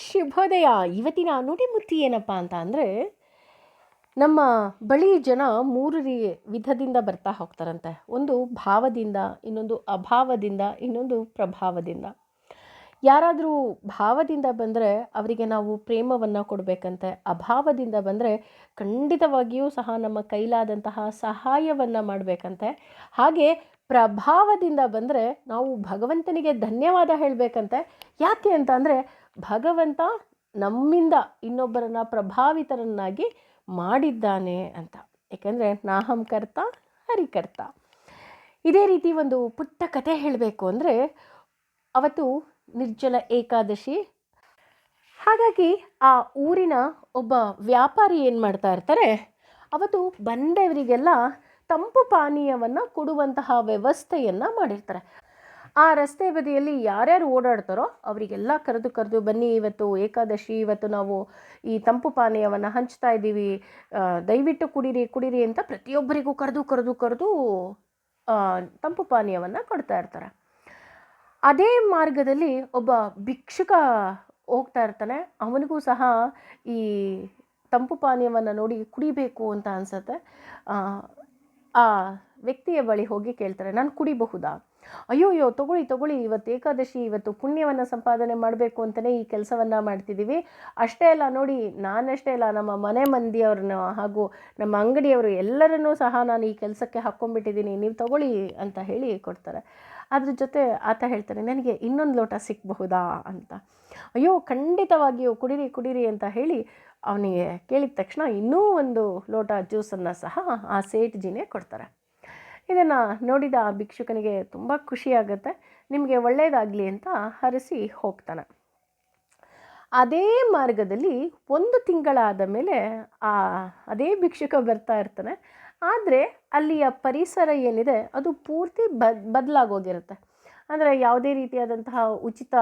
ಶುಭೋದಯ. ಇವತ್ತಿನ ನುಡಿಮುತ್ತಿ ಏನಪ್ಪ ಅಂತ ಅಂದರೆ, ನಮ್ಮ ಬಳಿ ಜನ ಮೂರು ವಿಧದಿಂದ ಬರ್ತಾ ಹೋಗ್ತಾರಂತೆ. ಒಂದು ಭಾವದಿಂದ, ಇನ್ನೊಂದು ಅಭಾವದಿಂದ, ಇನ್ನೊಂದು ಪ್ರಭಾವದಿಂದ. ಯಾರಾದರೂ ಭಾವದಿಂದ ಬಂದರೆ ಅವರಿಗೆ ನಾವು ಪ್ರೇಮವನ್ನು ಕೊಡಬೇಕಂತೆ. ಅಭಾವದಿಂದ ಬಂದರೆ ಖಂಡಿತವಾಗಿಯೂ ಸಹ ನಮ್ಮ ಕೈಲಾದಂತಹ ಸಹಾಯವನ್ನು ಮಾಡಬೇಕಂತೆ. ಹಾಗೆ ಪ್ರಭಾವದಿಂದ ಬಂದರೆ ನಾವು ಭಗವಂತನಿಗೆ ಧನ್ಯವಾದ ಹೇಳಬೇಕಂತೆ. ಯಾಕೆ ಅಂತ ಅಂದರೆ, ಭಗವಂತ ನಮ್ಮಿಂದ ಇನ್ನೊಬ್ಬರನ್ನು ಪ್ರಭಾವಿತರನ್ನಾಗಿ ಮಾಡಿದ್ದಾನೆ ಅಂತ. ಏಕೆಂದರೆ ನಾಹಂ ಕರ್ತ ಹರಿಕರ್ತ. ಇದೇ ರೀತಿ ಒಂದು ಪುಟ್ಟ ಕತೆ ಹೇಳಬೇಕು ಅಂದರೆ, ಅವತ್ತು ನಿರ್ಜಲ ಏಕಾದಶಿ. ಹಾಗಾಗಿ ಆ ಊರಿನ ಒಬ್ಬ ವ್ಯಾಪಾರಿ ಏನು ಮಾಡ್ತಾ ಇರ್ತಾರೆ, ಅವತ್ತು ಬಂದವರಿಗೆಲ್ಲ ತಂಪು ಪಾನೀಯವನ್ನು ಕೊಡುವಂತಹ ವ್ಯವಸ್ಥೆಯನ್ನು ಮಾಡಿರ್ತಾರೆ. ಆ ರಸ್ತೆ ಬದಿಯಲ್ಲಿ ಯಾರ್ಯಾರು ಓಡಾಡ್ತಾರೋ ಅವರಿಗೆಲ್ಲ ಕರೆದು ಬನ್ನಿ, ಇವತ್ತು ಏಕಾದಶಿ, ಇವತ್ತು ನಾವು ಈ ತಂಪು ಪಾನೀಯವನ್ನು ಹಂಚ್ತಾ ಇದ್ದೀವಿ, ದಯವಿಟ್ಟು ಕುಡೀರಿ ಅಂತ ಪ್ರತಿಯೊಬ್ಬರಿಗೂ ಕರೆದು ತಂಪು ಪಾನೀಯವನ್ನು ಕೊಡ್ತಾ ಇರ್ತಾರೆ. ಅದೇ ಮಾರ್ಗದಲ್ಲಿ ಒಬ್ಬ ಭಿಕ್ಷುಕ ಹೋಗ್ತಾ ಇರ್ತಾನೆ. ಅವನಿಗೂ ಸಹ ಈ ತಂಪು ಪಾನೀಯವನ್ನು ನೋಡಿ ಕುಡಿಬೇಕು ಅಂತ ಅನಿಸುತ್ತೆ. ಆ ವ್ಯಕ್ತಿಯ ಬಳಿ ಹೋಗಿ ಕೇಳ್ತಾರೆ, ನಾನು ಕುಡಿಬಹುದಾ? ಅಯ್ಯೋ ತಗೊಳ್ಳಿ, ಇವತ್ತು ಏಕಾದಶಿ, ಇವತ್ತು ಪುಣ್ಯವನ್ನು ಸಂಪಾದನೆ ಮಾಡಬೇಕು ಅಂತಲೇ ಈ ಕೆಲಸವನ್ನು ಮಾಡ್ತಿದ್ದೀವಿ. ಅಷ್ಟೇ ಅಲ್ಲ ನೋಡಿ, ನಾನಷ್ಟೇ ಅಲ್ಲ, ನಮ್ಮ ಮನೆ ಮಂದಿಯವ್ರನ್ನ ಹಾಗೂ ನಮ್ಮ ಅಂಗಡಿಯವರು ಎಲ್ಲರನ್ನೂ ಸಹ ನಾನು ಈ ಕೆಲಸಕ್ಕೆ ಹಾಕ್ಕೊಂಡ್ಬಿಟ್ಟಿದ್ದೀನಿ, ನೀವು ತಗೊಳ್ಳಿ ಅಂತ ಹೇಳಿ ಕೊಡ್ತಾರೆ. ಅದ್ರ ಜೊತೆ ಆತ ಹೇಳ್ತಾನೆ, ನನಗೆ ಇನ್ನೊಂದು ಲೋಟ ಸಿಕ್ಕಬಹುದಾ ಅಂತ. ಅಯ್ಯೋ ಖಂಡಿತವಾಗಿಯೂ ಕುಡೀರಿ ಅಂತ ಹೇಳಿ ಅವನಿಗೆ ಕೇಳಿದ ತಕ್ಷಣ ಇನ್ನೂ ಒಂದು ಲೋಟ ಜ್ಯೂಸನ್ನು ಸಹ ಆ ಸೇಠ್ಜಿನೇ ಕೊಡ್ತಾರೆ. ಇದನ್ನು ನೋಡಿದ ಆ ಭಿಕ್ಷುಕನಿಗೆ ತುಂಬ ಖುಷಿಯಾಗುತ್ತೆ. ನಿಮಗೆ ಒಳ್ಳೆಯದಾಗಲಿ ಅಂತ ಹರಸಿ ಹೋಗ್ತಾನೆ. ಅದೇ ಮಾರ್ಗದಲ್ಲಿ ಒಂದು ತಿಂಗಳಾದ ಮೇಲೆ ಅದೇ ಭಿಕ್ಷುಕ ಬರ್ತಾ ಇರ್ತಾನೆ. ಆದರೆ ಅಲ್ಲಿಯ ಪರಿಸರ ಏನಿದೆ ಅದು ಪೂರ್ತಿ ಬದಲಾಗೋಗಿರುತ್ತೆ. ಅಂದರೆ ಯಾವುದೇ ರೀತಿಯಾದಂತಹ ಉಚಿತ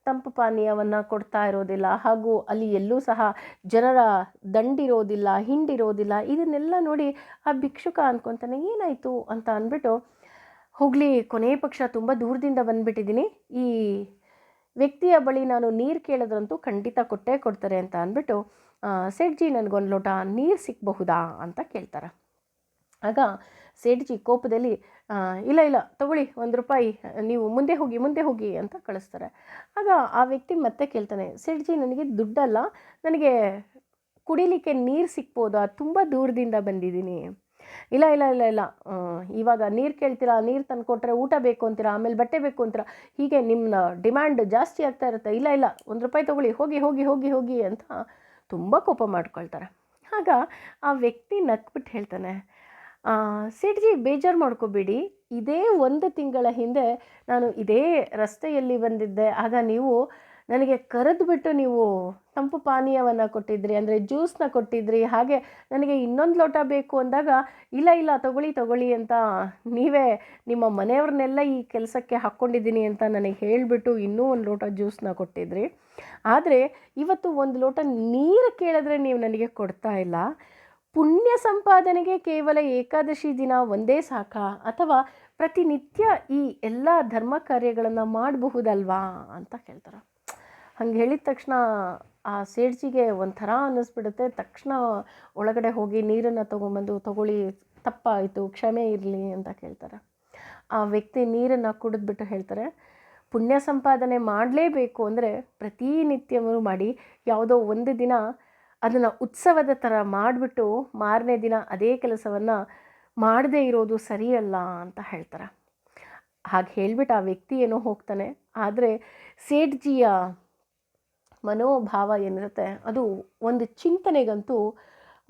ತಂಪು ಪಾನೀಯವನ್ನು ಕೊಡ್ತಾ ಇರೋದಿಲ್ಲ, ಹಾಗೂ ಅಲ್ಲಿ ಎಲ್ಲೂ ಸಹ ಜನರ ದಂಡಿರೋದಿಲ್ಲ, ಹಿಂಡಿರೋದಿಲ್ಲ. ಇದನ್ನೆಲ್ಲ ನೋಡಿ ಆ ಭಿಕ್ಷುಕ ಅಂದ್ಕೊತಾನೆ, ಏನಾಯಿತು ಅಂತ ಅಂದ್ಬಿಟ್ಟು, ಹೋಗಲಿ ಕೊನೆ ಪಕ್ಷ ತುಂಬ ದೂರದಿಂದ ಬಂದುಬಿಟ್ಟಿದ್ದೀನಿ, ಈ ವ್ಯಕ್ತಿಯ ಬಳಿ ನಾನು ನೀರು ಕೇಳಿದ್ರಂತೂ ಖಂಡಿತ ಕೊಡ್ತಾರೆ ಅಂತ ಅಂದ್ಬಿಟ್ಟು, ಸೇಠ್ಜಿ ನನಗೊಂದು ಲೋಟ ನೀರು ಸಿಕ್ಕಬಹುದಾ ಅಂತ ಕೇಳ್ತಾರೆ. ಆಗ ಸೇಠ್ಜಿ ಕೋಪದಲ್ಲಿ, ಇಲ್ಲ ತಗೊಳ್ಳಿ, ₹1, ನೀವು ಮುಂದೆ ಹೋಗಿ ಅಂತ ಕಳಿಸ್ತಾರೆ. ಆಗ ಆ ವ್ಯಕ್ತಿ ಮತ್ತೆ ಕೇಳ್ತಾನೆ, ಸೇಠ್ಜಿ ನನಗೆ ದುಡ್ಡಲ್ಲ, ನನಗೆ ಕುಡಿಲಿಕ್ಕೆ ನೀರು ಸಿಕ್ಬೋದಾ? ತುಂಬ ದೂರದಿಂದ ಬಂದಿದ್ದೀನಿ. ಇಲ್ಲ ಇವಾಗ ನೀರು ಕೇಳ್ತೀರಾ, ನೀರು ತಂದು ಕೊಟ್ಟರೆ ಊಟ ಬೇಕು ಅಂತೀರಾ, ಆಮೇಲೆ ಬಟ್ಟೆ ಬೇಕು ಅಂತೀರಾ, ಹೀಗೆ ನಿಮ್ಮ ಡಿಮ್ಯಾಂಡ್ ಜಾಸ್ತಿ ಆಗ್ತಾ ಇರುತ್ತೆ. ಇಲ್ಲ ₹1 ತಗೊಳ್ಳಿ, ಹೋಗಿ ಅಂತ ತುಂಬ ಕೋಪ ಮಾಡ್ಕೊಳ್ತಾರೆ. ಆಗ ಆ ವ್ಯಕ್ತಿ ನಕ್ಬಿಟ್ಟು ಹೇಳ್ತಾನೆ, ಸೇಠ್ಜಿ ಬೇಜಾರು ಮಾಡ್ಕೋಬೇಡಿ, ಇದೇ 1 ತಿಂಗಳ ಹಿಂದೆ ನಾನು ಇದೇ ರಸ್ತೆಯಲ್ಲಿ ಬಂದಿದ್ದೆ. ಆಗ ನೀವು ನನಗೆ ಕರೆದುಬಿಟ್ಟು ನೀವು ತಂಪು ಪಾನೀಯವನ್ನು ಕೊಟ್ಟಿದ್ರಿ, ಅಂದರೆ ಜ್ಯೂಸನ್ನ ಕೊಟ್ಟಿದ್ರಿ. ಹಾಗೆ ನನಗೆ ಇನ್ನೊಂದು ಲೋಟ ಬೇಕು ಅಂದಾಗ, ಇಲ್ಲ ತಗೊಳ್ಳಿ ಅಂತ ನೀವೇ ನಿಮ್ಮ ಮನೆಯವ್ರನ್ನೆಲ್ಲ ಈ ಕೆಲಸಕ್ಕೆ ಹಾಕ್ಕೊಂಡಿದ್ದೀನಿ ಅಂತ ನನಗೆ ಹೇಳಿಬಿಟ್ಟು ಇನ್ನೂ 1 ಲೋಟ ಜ್ಯೂಸನ್ನ ಕೊಟ್ಟಿದ್ರಿ. ಆದರೆ ಇವತ್ತು 1 ಲೋಟ ನೀರು ಕೇಳಿದ್ರೆ ನೀವು ನನಗೆ ಕೊಡ್ತಾ ಇಲ್ಲ. ಪುಣ್ಯ ಸಂಪಾದನೆಗೆ ಕೇವಲ ಏಕಾದಶಿ ದಿನ ಒಂದೇ ಸಾಕಾ, ಅಥವಾ ಪ್ರತಿನಿತ್ಯ ಈ ಎಲ್ಲ ಧರ್ಮ ಕಾರ್ಯಗಳನ್ನು ಮಾಡಬಹುದಲ್ವಾ ಅಂತ ಕೇಳ್ತಾರೆ. ಹಂಗೆ ಹೇಳಿದ ತಕ್ಷಣ ಆ ಸೇಠ್ಜಿಗೆ ಒಂಥರ ಅನ್ನಿಸ್ಬಿಡುತ್ತೆ. ತಕ್ಷಣ ಒಳಗಡೆ ಹೋಗಿ ನೀರನ್ನು ತೊಗೊಂಬಂದು, ತಗೊಳ್ಳಿ, ತಪ್ಪಾಯಿತು, ಕ್ಷಮೆ ಇರಲಿ ಅಂತ ಕೇಳ್ತಾರೆ. ಆ ವ್ಯಕ್ತಿ ನೀರನ್ನು ಕುಡಿದ್ಬಿಟ್ಟು ಹೇಳ್ತಾರೆ, ಪುಣ್ಯ ಸಂಪಾದನೆ ಮಾಡಲೇಬೇಕು ಅಂದರೆ ಪ್ರತಿನಿತ್ಯವೂ ಮಾಡಿ, ಯಾವುದೋ ಒಂದು ದಿನ ಅದನ್ನು ಉತ್ಸವದ ಥರ ಮಾಡಿಬಿಟ್ಟು ಮಾರನೇ ದಿನ ಅದೇ ಕೆಲಸವನ್ನು ಮಾಡದೇ ಇರೋದು ಸರಿಯಲ್ಲ ಅಂತ ಹೇಳ್ತಾರೆ. ಹಾಗೆ ಹೇಳಿಬಿಟ್ಟು ಆ ವ್ಯಕ್ತಿ ಏನೋ ಹೋಗ್ತಾನೆ. ಆದರೆ ಸೇಠ್ಜಿಯ ಮನೋಭಾವ ಏನಿರುತ್ತೆ ಅದು ಒಂದು ಚಿಂತನೆಗಂತೂ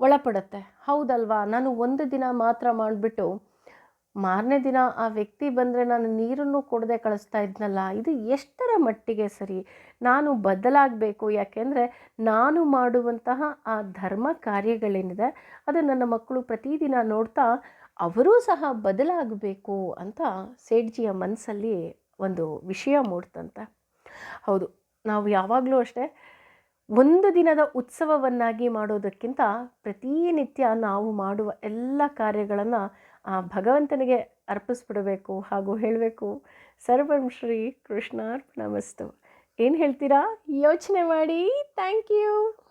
ಒಳಪಡುತ್ತೆ. ಹೌದಲ್ವಾ, ನಾನು ಒಂದು ದಿನ ಮಾತ್ರ ಮಾಡಿಬಿಟ್ಟು ಮಾರನೇ ದಿನ ಆ ವ್ಯಕ್ತಿ ಬಂದರೆ ನಾನು ನೀರನ್ನು ಕೊಡದೆ ಕಳಿಸ್ತಾ ಇದ್ನಲ್ಲ, ಇದು ಎಷ್ಟರ ಮಟ್ಟಿಗೆ ಸರಿ? ನಾನು ಬದಲಾಗಬೇಕು. ಯಾಕೆಂದರೆ ನಾನು ಮಾಡುವಂತಹ ಆ ಧರ್ಮ ಕಾರ್ಯಗಳೇನಿದೆ ಅದು ನನ್ನ ಮಕ್ಕಳು ಪ್ರತಿದಿನ ನೋಡ್ತಾ ಅವರೂ ಸಹ ಬದಲಾಗಬೇಕು ಅಂತ ಸೇಠ್ಜಿಯ ಮನಸ್ಸಲ್ಲಿ ಒಂದು ವಿಷಯ ಮೂಡ್ತಂತೆ. ಹೌದು, ನಾವು ಯಾವಾಗಲೂ ಅಷ್ಟೇ, ಒಂದು ದಿನದ ಉತ್ಸವವನ್ನಾಗಿ ಮಾಡೋದಕ್ಕಿಂತ ಪ್ರತಿನಿತ್ಯ ನಾವು ಮಾಡುವ ಎಲ್ಲ ಕಾರ್ಯಗಳನ್ನು ಆ ಭಗವಂತನಿಗೆ ಅರ್ಪಿಸ್ಬಿಡಬೇಕು ಹಾಗೂ ಹೇಳಬೇಕು, ಸರ್ವಂ ಶ್ರೀ ಕೃಷ್ಣಾರ್ಪಣಮಸ್ತು. ಏನು ಹೇಳ್ತೀರಾ? ಯೋಚನೆ ಮಾಡಿ. Thank you.